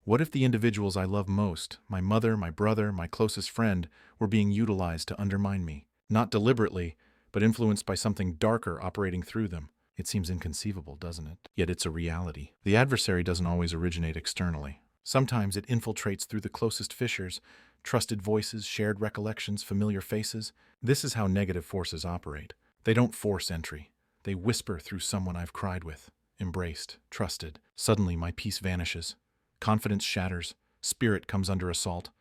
What if the individuals I love most, my mother, my brother, my closest friend, were being utilized to undermine me? Not deliberately, but influenced by something darker operating through them. It seems inconceivable, doesn't it? Yet it's a reality. The adversary doesn't always originate externally. Sometimes it infiltrates through the closest fissures, trusted voices, shared recollections, familiar faces. This is how negative forces operate. They don't force entry. They whisper through someone I've cried with, embraced, trusted. Suddenly, my peace vanishes. Confidence shatters, spirit comes under assault,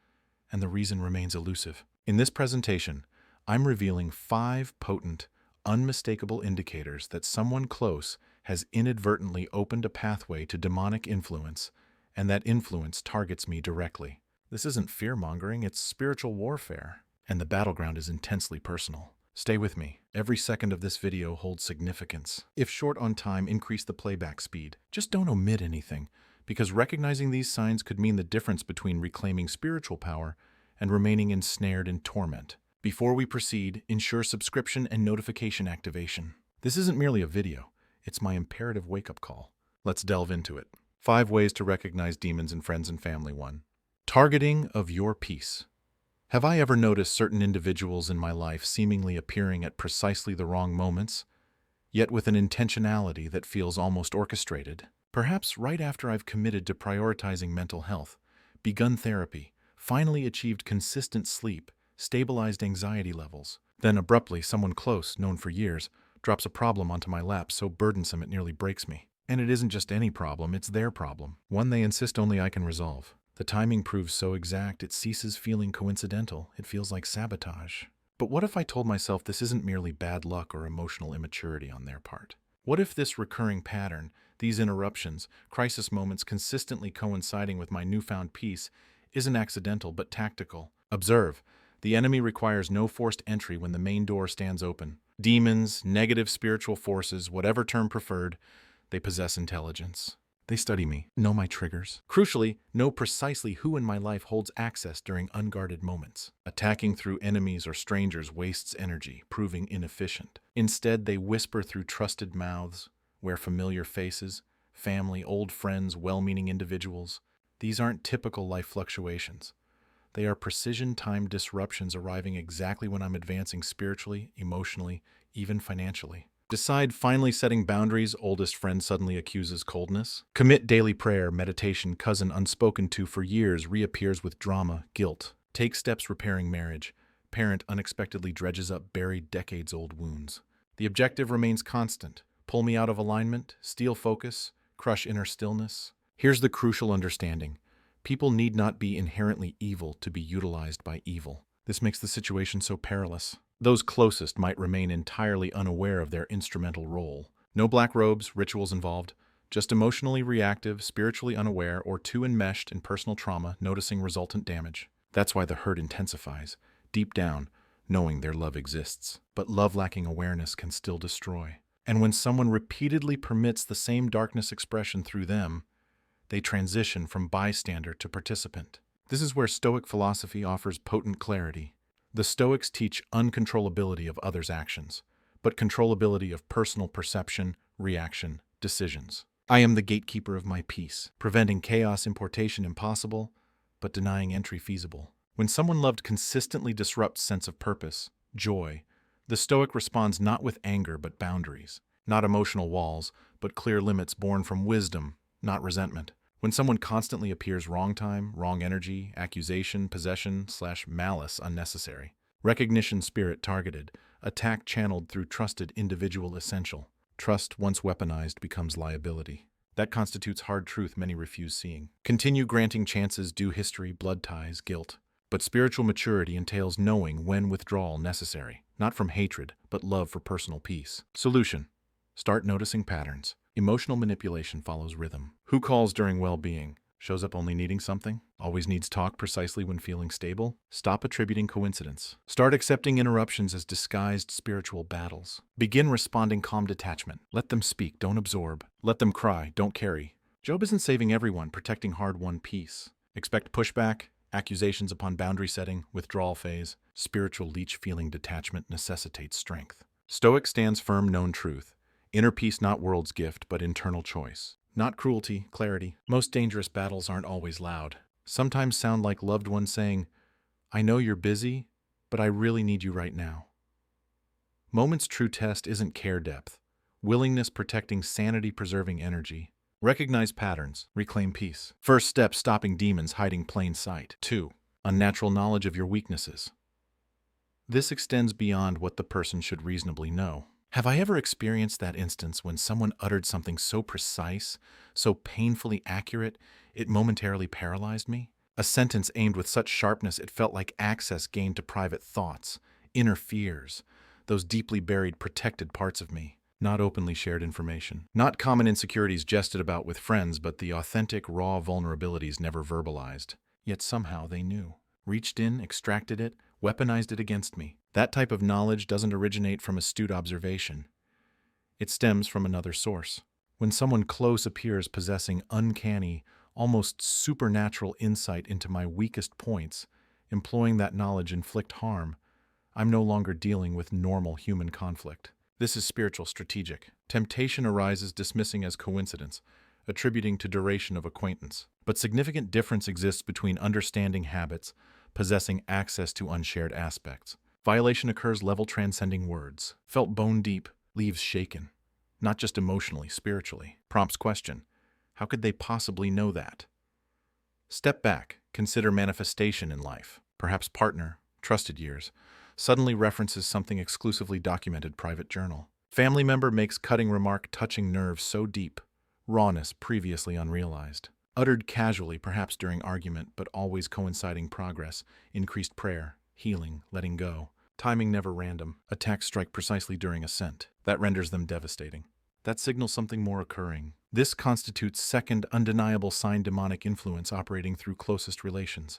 and the reason remains elusive. In this presentation, I'm revealing 5 potent, unmistakable indicators that someone close has inadvertently opened a pathway to demonic influence, and that influence targets me directly. This isn't fear-mongering, it's spiritual warfare, and the battleground is intensely personal. Stay with me. Every second of this video holds significance. If short on time, increase the playback speed. Just don't omit anything, because recognizing these signs could mean the difference between reclaiming spiritual power and remaining ensnared in torment. Before we proceed, ensure subscription and notification activation. This isn't merely a video, it's my imperative wake-up call. Let's delve into it. 5 ways to recognize demons in friends and family. 1. Targeting of your peace. Have I ever noticed certain individuals in my life seemingly appearing at precisely the wrong moments, yet with an intentionality that feels almost orchestrated? Perhaps right after I've committed to prioritizing mental health, begun therapy, finally achieved consistent sleep, stabilized anxiety levels. Then abruptly, someone close, known for years, drops a problem onto my lap so burdensome it nearly breaks me. And it isn't just any problem, it's their problem, one they insist only I can resolve. The timing proves so exact, it ceases feeling coincidental. It feels like sabotage. But what if I told myself this isn't merely bad luck or emotional immaturity on their part? What if this recurring pattern, these interruptions, crisis moments consistently coinciding with my newfound peace, isn't accidental but tactical? Observe, the enemy requires no forced entry when the main door stands open. Demons, negative spiritual forces, whatever term preferred, they possess intelligence. They study me, know my triggers. Crucially, know precisely who in my life holds access during unguarded moments. Attacking through enemies or strangers wastes energy, proving inefficient. Instead, they whisper through trusted mouths, wear familiar faces, family, old friends, well-meaning individuals. These aren't typical life fluctuations. They are precision-timed disruptions arriving exactly when I'm advancing spiritually, emotionally, even financially. Decide finally setting boundaries, oldest friend suddenly accuses coldness. Commit daily prayer, meditation, cousin unspoken to for years reappears with drama, guilt. Take steps repairing marriage. Parent unexpectedly dredges up buried decades-old wounds. The objective remains constant. Pull me out of alignment, steal focus, crush inner stillness. Here's the crucial understanding. People need not be inherently evil to be utilized by evil. This makes the situation so perilous. Those closest might remain entirely unaware of their instrumental role. No black robes, rituals involved, just emotionally reactive, spiritually unaware, or too enmeshed in personal trauma, noticing resultant damage. That's why the hurt intensifies, deep down, knowing their love exists. But love-lacking awareness can still destroy. And when someone repeatedly permits the same darkness expression through them, they transition from bystander to participant. This is where Stoic philosophy offers potent clarity. The Stoics teach uncontrollability of others' actions, but controllability of personal perception, reaction, decisions. I am the gatekeeper of my peace, preventing chaos importation impossible, but denying entry feasible. When someone loved consistently disrupts sense of purpose, joy, the Stoic responds not with anger but boundaries, not emotional walls, but clear limits born from wisdom, not resentment. When someone constantly appears wrong time, wrong energy, accusation, possession/malice unnecessary. Recognition spirit targeted, attack channeled through trusted individual essential. Trust once weaponized becomes liability. That constitutes hard truth many refuse seeing. Continue granting chances due history, blood ties, guilt. But spiritual maturity entails knowing when withdrawal necessary, not from hatred, but love for personal peace. Solution: start noticing patterns. Emotional manipulation follows rhythm. Who calls during well-being? Shows up only needing something? Always needs talk precisely when feeling stable? Stop attributing coincidence. Start accepting interruptions as disguised spiritual battles. Begin responding calm detachment. Let them speak, don't absorb. Let them cry, don't carry. Job isn't saving everyone, protecting hard-won peace. Expect pushback, accusations upon boundary setting, withdrawal phase. Spiritual leech-feeling detachment necessitates strength. Stoic stands firm, known truth. Inner peace not world's gift, but internal choice. Not cruelty, clarity. Most dangerous battles aren't always loud. Sometimes sound like loved ones saying, I know you're busy, but I really need you right now. Moment's true test isn't care depth, willingness protecting sanity-preserving energy. Recognize patterns, reclaim peace. First step, stopping demons hiding plain sight. 2. Unnatural knowledge of your weaknesses. This extends beyond what the person should reasonably know. Have I ever experienced that instance when someone uttered something so precise, so painfully accurate, it momentarily paralyzed me? A sentence aimed with such sharpness it felt like access gained to private thoughts, inner fears, those deeply buried, protected parts of me. Not openly shared information. Not common insecurities jested about with friends, but the authentic, raw vulnerabilities never verbalized. Yet somehow they knew. Reached in, extracted it, weaponized it against me. That type of knowledge doesn't originate from astute observation. It stems from another source. When someone close appears possessing uncanny, almost supernatural insight into my weakest points, employing that knowledge inflict harm, I'm no longer dealing with normal human conflict. This is spiritual strategic. Temptation arises dismissing as coincidence, attributing to duration of acquaintance. But significant difference exists between understanding habits, possessing access to unshared aspects. Violation occurs level transcending words. Felt bone deep, leaves shaken. Not just emotionally, spiritually. Prompts question. How could they possibly know that? Step back, consider manifestation in life. Perhaps partner, trusted years, suddenly references something exclusively documented private journal. Family member makes cutting remark touching nerves so deep, rawness previously unrealized. Uttered casually, perhaps during argument, but always coinciding progress, increased prayer, healing, letting go. Timing never random. Attacks strike precisely during ascent. That renders them devastating. That signals something more occurring. This constitutes second undeniable sign demonic influence operating through closest relations.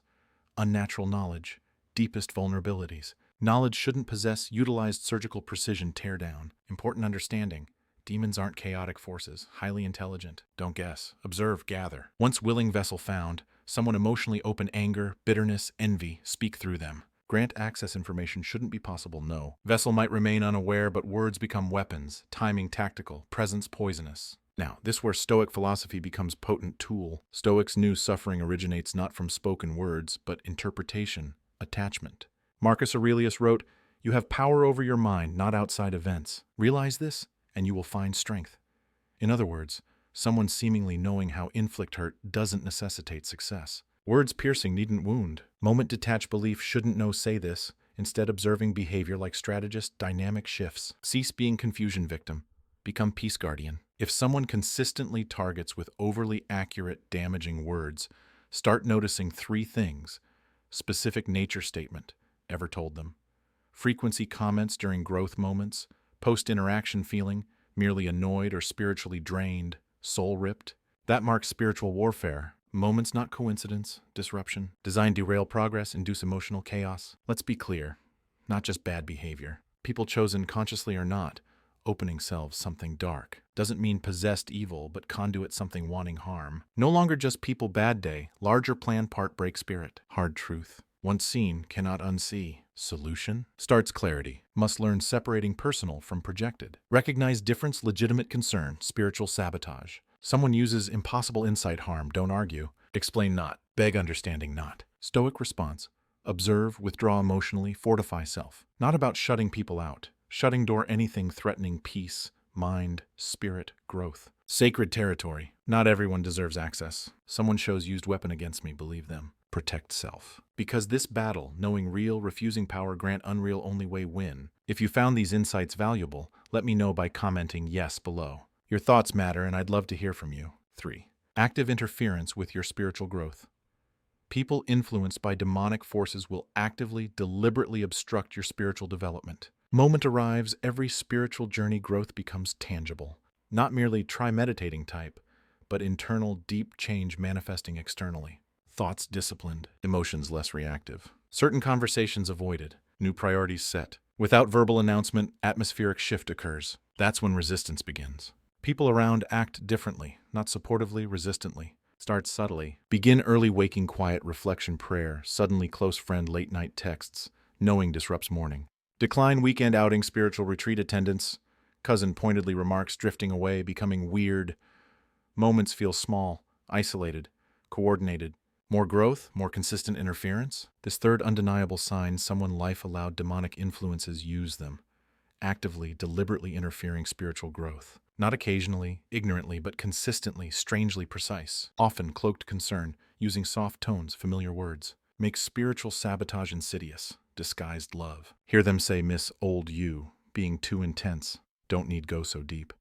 Unnatural knowledge, deepest vulnerabilities. Knowledge shouldn't possess utilized surgical precision teardown. Important understanding. Demons aren't chaotic forces, highly intelligent. Don't guess. Observe, gather. Once willing vessel found, someone emotionally open anger, bitterness, envy, speak through them. Grant access information shouldn't be possible, no. Vessel might remain unaware, but words become weapons, timing tactical, presence poisonous. Now, this where Stoic philosophy becomes potent tool. Stoics knew suffering originates not from spoken words, but interpretation, attachment. Marcus Aurelius wrote, "You have power over your mind, not outside events. Realize this, and you will find strength." In other words, someone seemingly knowing how inflict hurt doesn't necessitate success. Words piercing needn't wound. Moment-detached belief shouldn't know say this, instead observing behavior like strategist dynamic shifts. Cease being confusion victim. Become peace guardian. If someone consistently targets with overly accurate, damaging words, start noticing 3 things. Specific nature statement. Ever told them. Frequency comments during growth moments. Post-interaction feeling. Merely annoyed or spiritually drained. Soul ripped. That marks spiritual warfare. Moments not coincidence, disruption. Design derail progress, induce emotional chaos. Let's be clear. Not just bad behavior. People chosen consciously or not. Opening selves something dark. Doesn't mean possessed evil, but conduit something wanting harm. No longer just people bad day. Larger plan part break spirit. Hard truth. Once seen, cannot unsee. Solution? Starts clarity. Must learn separating personal from projected. Recognize difference, legitimate concern, spiritual sabotage. Someone uses impossible insight harm, don't argue. Explain not. Beg understanding not. Stoic response. Observe, withdraw emotionally, fortify self. Not about shutting people out. Shutting door anything threatening peace, mind, spirit, growth. Sacred territory. Not everyone deserves access. Someone shows used weapon against me, believe them. Protect self. Because this battle, knowing real, refusing power, grant unreal, only way win. If you found these insights valuable, let me know by commenting yes below. Your thoughts matter, and I'd love to hear from you. 3. Active interference with your spiritual growth. People influenced by demonic forces will actively, deliberately obstruct your spiritual development. Moment arrives, every spiritual journey growth becomes tangible. Not merely try meditating type, but internal, deep change manifesting externally. Thoughts disciplined, emotions less reactive. Certain conversations avoided, new priorities set. Without verbal announcement, atmospheric shift occurs. That's when resistance begins. People around act differently, not supportively, resistantly. Start subtly. Begin early waking quiet reflection prayer, suddenly close friend late night texts. Knowing disrupts morning. Decline weekend outing spiritual retreat attendance. Cousin pointedly remarks drifting away, becoming weird. Moments feel small, isolated, coordinated. More growth, more consistent interference. This third undeniable sign someone life allowed demonic influences use them, actively, deliberately interfering spiritual growth. Not occasionally, ignorantly, but consistently, strangely precise. Often cloaked concern, using soft tones, familiar words. Makes spiritual sabotage insidious, disguised love. Hear them say, "Miss Old You," being too intense. Don't need go so deep.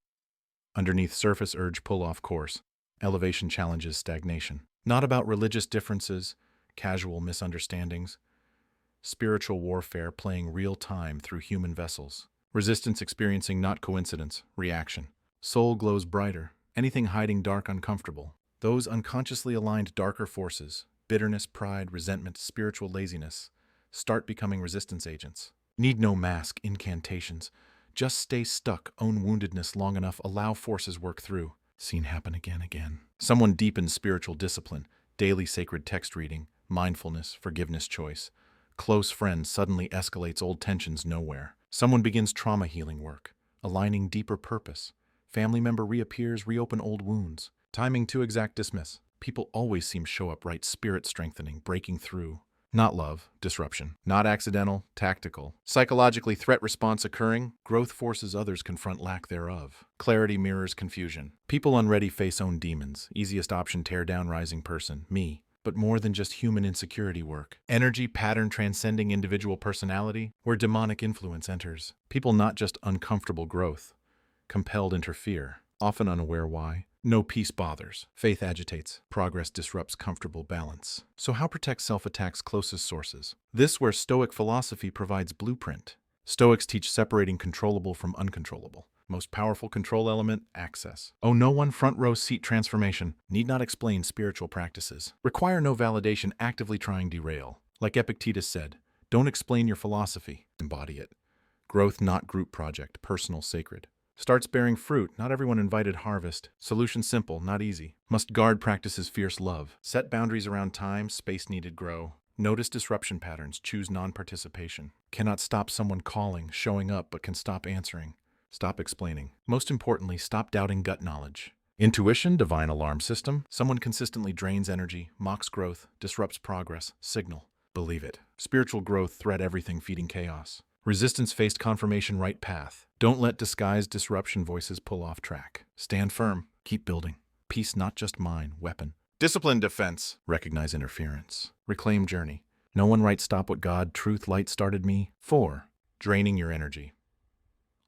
Underneath surface urge pull off course. Elevation challenges stagnation. Not about religious differences, casual misunderstandings. Spiritual warfare playing real time through human vessels. Resistance experiencing not coincidence, reaction. Soul glows brighter. Anything hiding dark uncomfortable. Those unconsciously aligned darker forces, bitterness, pride, resentment, spiritual laziness, start becoming resistance agents. Need no mask, incantations. Just stay stuck, own woundedness long enough, allow forces work through. Seen happen again. Someone deepens spiritual discipline, daily sacred text reading, mindfulness, forgiveness choice. Close friend suddenly escalates old tensions nowhere. Someone begins trauma healing work, aligning deeper purpose. Family member reappears, reopen old wounds. Timing too exact, dismiss. People always seem show up right, spirit strengthening, breaking through. Not love, disruption. Not accidental, tactical. Psychologically threat response occurring, growth forces others confront lack thereof. Clarity mirrors confusion. People unready face own demons. Easiest option tear down rising person, me. But more than just human insecurity work. Energy pattern transcending individual personality, where demonic influence enters. People not just uncomfortable growth. Compelled interfere, often unaware why. No peace bothers. Faith agitates. Progress disrupts comfortable balance. So how protect self-attack's closest sources? This where Stoic philosophy provides blueprint. Stoics teach separating controllable from uncontrollable. Most powerful control element, access. Oh, no one front row seat transformation. Need not explain spiritual practices. Require no validation, actively trying derail. Like Epictetus said, don't explain your philosophy, embody it. Growth not group project, personal sacred. Starts bearing fruit, not everyone invited harvest. Solution simple, not easy. Must guard practices fierce love. Set boundaries around time, space needed grow. Notice disruption patterns, choose non-participation. Cannot stop someone calling, showing up, but can stop answering. Stop explaining. Most importantly, stop doubting gut knowledge. Intuition, divine alarm system. Someone consistently drains energy, mocks growth, disrupts progress, signal. Believe it. Spiritual growth, threat everything, feeding chaos. Resistance faced confirmation, right path. Don't let disguised disruption voices pull off track. Stand firm. Keep building. Peace not just mine, weapon. Discipline defense. Recognize interference. Reclaim journey. No one right stop what God, truth, light started me. 4. Draining your energy.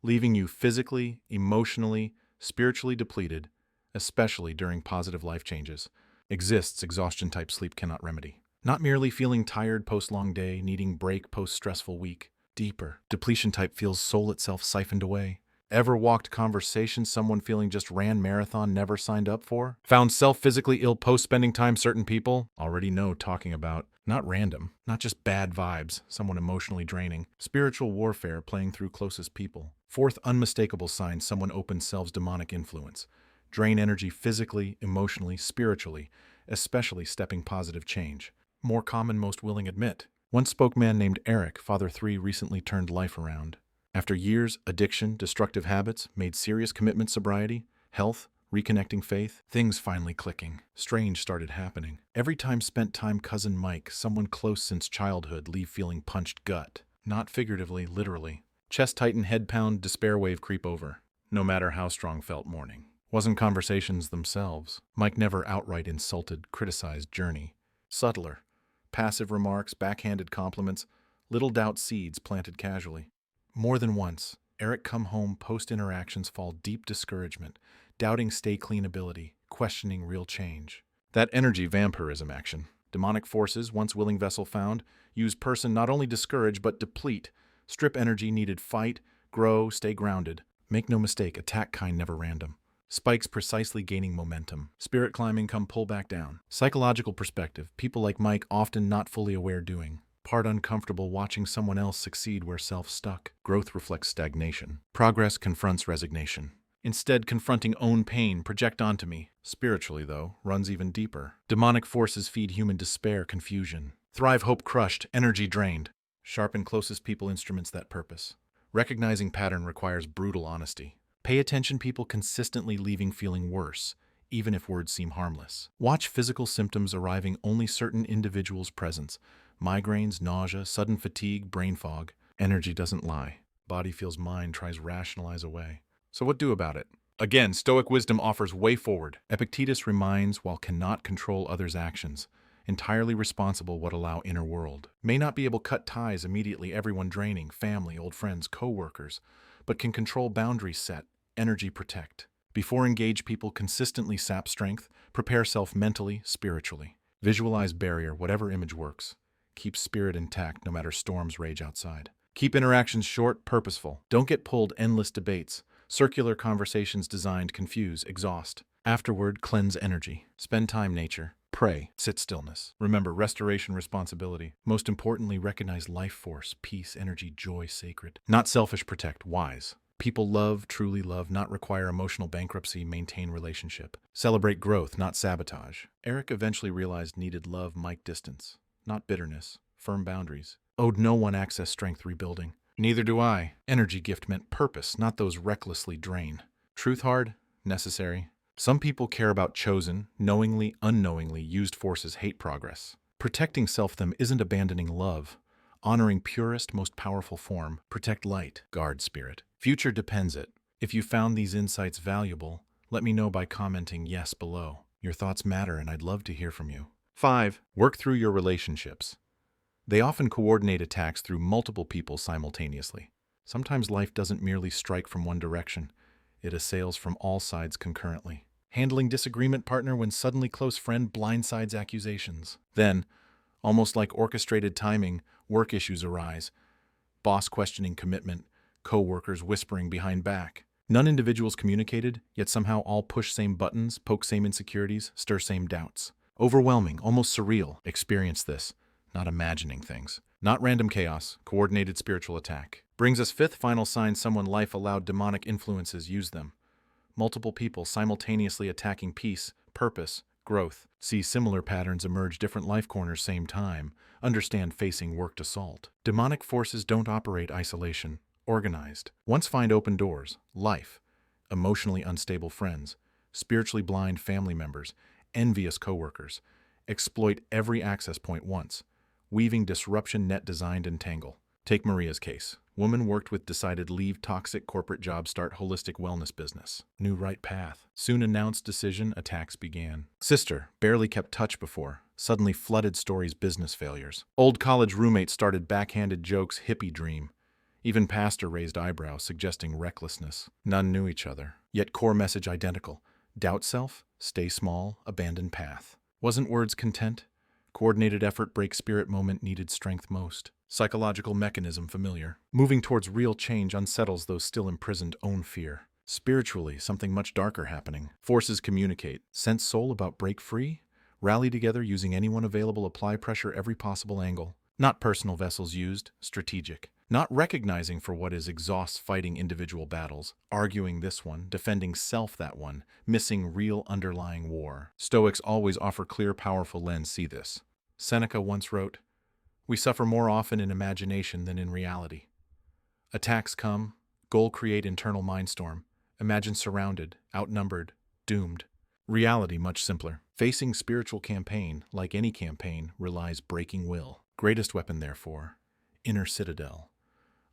Leaving you physically, emotionally, spiritually depleted, especially during positive life changes. Exists exhaustion type sleep cannot remedy. Not merely feeling tired post-long day, needing break post-stressful week. Deeper. Depletion type feels soul itself siphoned away. Ever walked conversation someone feeling just ran marathon never signed up for? Found self physically ill post spending time certain people? Already know talking about. Not random. Not just bad vibes. Someone emotionally draining. Spiritual warfare playing through closest people. 4th unmistakable sign someone opens selves demonic influence. Drain energy physically, emotionally, spiritually, especially stepping positive change. More common most willing admit. Once spoke man named Eric, father 3, recently turned life around. After years, addiction, destructive habits, made serious commitment, sobriety, health, reconnecting faith, things finally clicking. Strange started happening. Every time spent time cousin Mike, someone close since childhood, leave feeling punched gut. Not figuratively, literally. Chest tighten, head pound, despair wave creep over. No matter how strong felt mourning. Wasn't conversations themselves. Mike never outright insulted, criticized journey. Subtler. Passive remarks, backhanded compliments, little doubt seeds planted casually. More than once, Eric come home post-interactions fall deep discouragement, doubting stay clean ability, questioning real change. That energy vampirism action. Demonic forces, once willing vessel found, use person not only discourage but deplete, strip energy needed fight, grow, stay grounded. Make no mistake, attack kind never random. Spikes precisely gaining momentum. Spirit climbing come pull back down. Psychological perspective, people like Mike often not fully aware doing. Part uncomfortable watching someone else succeed where self stuck. Growth reflects stagnation. Progress confronts resignation. Instead, confronting own pain project onto me. Spiritually, though, runs even deeper. Demonic forces feed human despair, confusion. Thrive hope crushed, energy drained. Sharpen closest people instruments that purpose. Recognizing pattern requires brutal honesty. Pay attention people consistently leaving feeling worse, even if words seem harmless. Watch physical symptoms arriving only certain individuals' presence. Migraines, nausea, sudden fatigue, brain fog. Energy doesn't lie. Body feels mind tries rationalize away. So what do about it? Again, Stoic wisdom offers way forward. Epictetus reminds, while cannot control others' actions, entirely responsible what allow inner world. May not be able cut ties immediately, everyone draining, family, old friends, co-workers, but can control boundaries set, energy protect. Before engage people consistently sap strength, prepare self mentally, spiritually. Visualize barrier, whatever image works. Keep spirit intact no matter storms rage outside. Keep interactions short, purposeful. Don't get pulled endless debates. Circular conversations designed confuse, exhaust. Afterward, cleanse energy. Spend time nature. Pray. Sit stillness. Remember, restoration responsibility. Most importantly, recognize life force, peace, energy, joy, sacred. Not selfish, protect, wise. People love, truly love, not require emotional bankruptcy, maintain relationship. Celebrate growth, not sabotage. Eric eventually realized needed love, mic distance, not bitterness, firm boundaries. Owed no one access strength rebuilding. Neither do I. Energy gift meant purpose, not those recklessly drain. Truth hard, necessary. Some people care about chosen, knowingly, unknowingly used forces hate progress. Protecting self them isn't abandoning love. Honoring purest, most powerful form. Protect light, guard spirit. Future depends it. If you found these insights valuable, let me know by commenting yes below. Your thoughts matter and I'd love to hear from you. 5. Work through your relationships. They often coordinate attacks through multiple people simultaneously. Sometimes life doesn't merely strike from one direction. It assails from all sides concurrently. Handling disagreement partner when suddenly close friend blindsides accusations. Then, almost like orchestrated timing, work issues arise. Boss questioning commitment, co-workers whispering behind back. None individuals communicated, yet somehow all push same buttons, poke same insecurities, stir same doubts. Overwhelming, almost surreal. Experience this. Not imagining things. Not random chaos, coordinated spiritual attack. Brings us fifth final sign someone life allowed demonic influences use them. Multiple people simultaneously attacking peace, purpose, growth. See similar patterns emerge different life corners same time. Understand facing worked assault. Demonic forces don't operate isolation. Organized. Once find open doors. Life. Emotionally unstable friends. Spiritually blind family members. Envious coworkers. Exploit every access point once. Weaving disruption net designed entangle. Take Maria's case. Woman worked with decided leave toxic corporate job start holistic wellness business. New right path. Soon announced decision, attacks began. Sister, barely kept touch before. Suddenly flooded stories business failures. Old college roommate started backhanded jokes hippie dream. Even pastor raised eyebrows suggesting recklessness. None knew each other. Yet core message identical. Doubt self, stay small, abandon path. Wasn't words content? Coordinated effort break spirit moment needed strength most. Psychological mechanism familiar. Moving towards real change unsettles those still imprisoned own fear. Spiritually, something much darker happening. Forces communicate. Sense soul about break free? Rally together using anyone available, apply pressure every possible angle. Not personal vessels used, strategic. Not recognizing for what is exhausts fighting individual battles, arguing this one, defending self that one, missing real underlying war. Stoics always offer clear, powerful lens, see this. Seneca once wrote, "We suffer more often in imagination than in reality." Attacks come, goal create internal mindstorm, imagine surrounded, outnumbered, doomed. Reality much simpler. Facing spiritual campaign, like any campaign, relies breaking will. Greatest weapon therefore, inner citadel.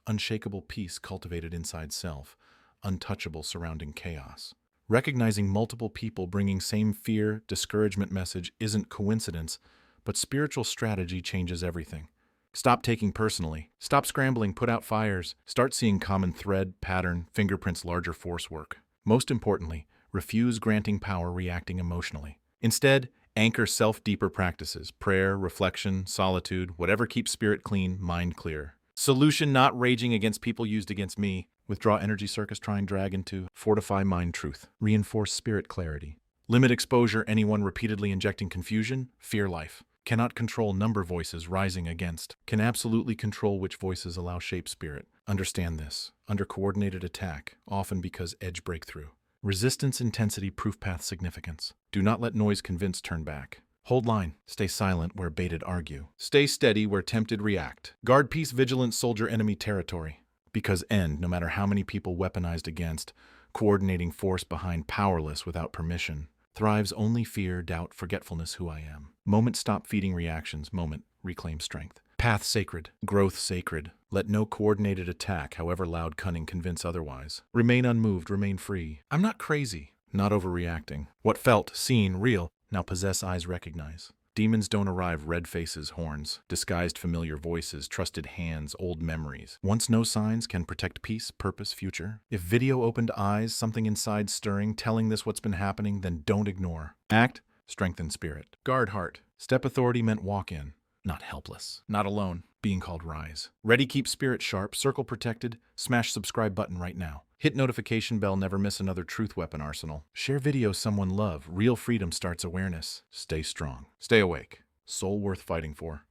Unshakable peace cultivated inside self, untouchable surrounding chaos. Recognizing multiple people bringing same fear, discouragement message isn't coincidence, but spiritual strategy changes everything. Stop taking personally. Stop scrambling, put out fires. Start seeing common thread, pattern, fingerprints, larger force work. Most importantly, refuse granting power reacting emotionally. Instead, anchor self-deeper practices, prayer, reflection, solitude, whatever keeps spirit clean, mind clear. Solution not raging against people used against me. Withdraw energy circus trying drag into. Fortify mind truth. Reinforce spirit clarity. Limit exposure anyone repeatedly injecting confusion. Fear life. Cannot control number voices rising against. Can absolutely control which voices allow shape spirit. Understand this. Under coordinated attack, often because edge breakthrough. Resistance intensity proof path significance. Do not let noise convince turn back. Hold line. Stay silent where baited argue. Stay steady where tempted react. Guard peace vigilant soldier enemy territory. Because end, no matter how many people weaponized against, coordinating force behind powerless without permission. Thrives only fear, doubt, forgetfulness who I am. Moment stop feeding reactions. Moment reclaim strength. Path sacred. Growth sacred. Let no coordinated attack, however loud cunning, convince otherwise. Remain unmoved, remain free. I'm not crazy. Not overreacting. What felt, seen, real, now possess eyes recognize. Demons don't arrive red faces, horns, disguised familiar voices, trusted hands, old memories. Once no signs can protect peace, purpose, future. If video opened eyes, something inside stirring, telling this what's been happening, then don't ignore. Act, strengthen spirit. Guard heart. Step authority meant walk in. Not helpless. Not alone. Being called rise. Ready, keep spirit sharp, circle protected. Smash subscribe button right now. Hit notification bell, never miss another truth weapon arsenal. Share video someone love. Real freedom starts awareness. Stay strong. Stay awake. Soul worth fighting for.